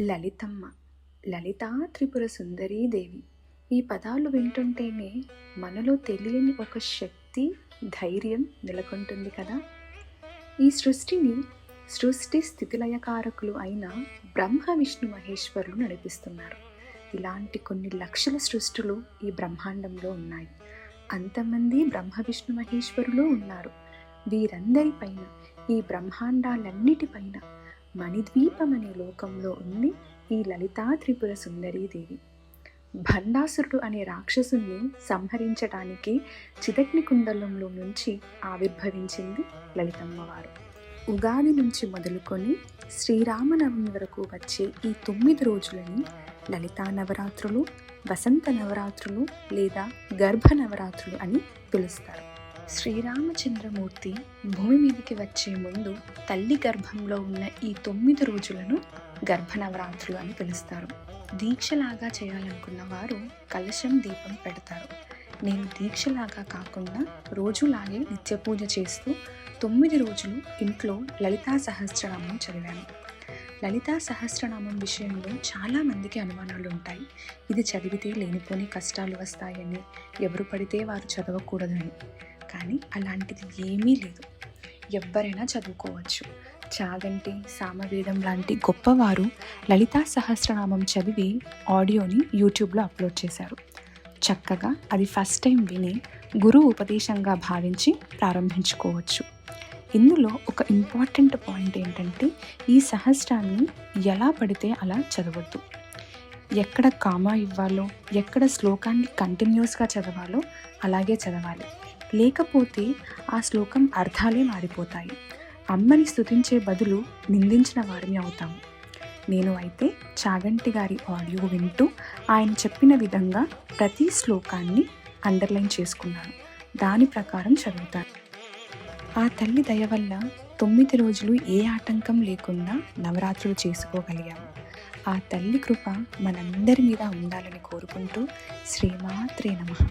లలితమ్మ, లలితా త్రిపుర సుందరీదేవి. ఈ పదాలు వింటుంటేనే మనలో తెలియని ఒక శక్తి, ధైర్యం నెలకొంటుంది కదా. ఈ సృష్టి స్థితిలయకారకులు అయిన బ్రహ్మ విష్ణు మహేశ్వరులు నడిపిస్తున్నారు. ఇలాంటి కొన్ని లక్షల సృష్టులు ఈ బ్రహ్మాండంలో ఉన్నాయి. అంతమంది బ్రహ్మ విష్ణు మహేశ్వరులు ఉన్నారు. వీరందరిపైన, ఈ బ్రహ్మాండాలన్నిటిపైన మణిద్వీపం అనే లోకంలో ఉంది ఈ లలితా త్రిపుర సుందరీదేవి. భండాసురుడు అనే రాక్షసుని సంహరించడానికి చిదగ్నికుండలంలో నుంచి ఆవిర్భవించింది లలితమ్మవారు. ఉగాది నుంచి మొదలుకొని శ్రీరామనవమి వరకు వచ్చే ఈ 9 రోజులని లలితా నవరాత్రులు, వసంత నవరాత్రులు లేదా గర్భ నవరాత్రులు అని పిలుస్తారు. శ్రీరామచంద్రమూర్తి భూమి మీదికి వచ్చే ముందు తల్లి గర్భంలో ఉన్న ఈ 9 రోజులను గర్భనవరాత్రులు అని పిలుస్తారు. దీక్షలాగా చేయాలనుకున్న వారు కలశం, దీపం పెడతారు. నేను దీక్షలాగా కాకుండా రోజులాగే నిత్య పూజ చేస్తూ 9 రోజులు ఇంట్లో లలితా సహస్రనామం చదివాను. లలితా సహస్రనామం విషయంలో చాలామందికి అనుమానాలు ఉంటాయి. ఇది చదివితే లేనిపోని కష్టాలు వస్తాయని, ఎవరు పడితే వారు చదవకూడదని. కానీ అలాంటిది ఏమీ లేదు. ఎవ్వరైనా చదువుకోవచ్చు. చాగంటి, సామవేదం లాంటి గొప్పవారు లలితా సహస్రనామం చదివి ఆడియోని యూట్యూబ్లో అప్లోడ్ చేశారు. చక్కగా అది ఫస్ట్ టైం విని గురువు ఉపదేశంగా భావించి ప్రారంభించుకోవచ్చు. ఇందులో ఒక ఇంపార్టెంట్ పాయింట్ ఏంటంటే, ఈ సహస్రాన్ని ఎలా పడితే అలా చదవద్దు. ఎక్కడ కామా ఇవ్వాలో, ఎక్కడ శ్లోకాన్ని కంటిన్యూస్గా చదవాలో అలాగే చదవాలి. లేకపోతే ఆ శ్లోకం అర్థాలే మారిపోతాయి. అమ్మని స్తుతించే బదులు నిందించిన వారిని అవుతాము. నేను అయితే చాగంటి గారి ఆడియో వింటూ ఆయన చెప్పిన విధంగా ప్రతి శ్లోకాన్ని అండర్లైన్ చేసుకున్నాను. దాని ప్రకారం చదువుతాను. ఆ తల్లి దయ వల్ల 9 రోజులు ఏ ఆటంకం లేకుండా నవరాత్రులు చేసుకోగలిగాము. ఆ తల్లి కృప మనందరి మీద ఉండాలని కోరుకుంటూ శ్రీమాత్రే నమః.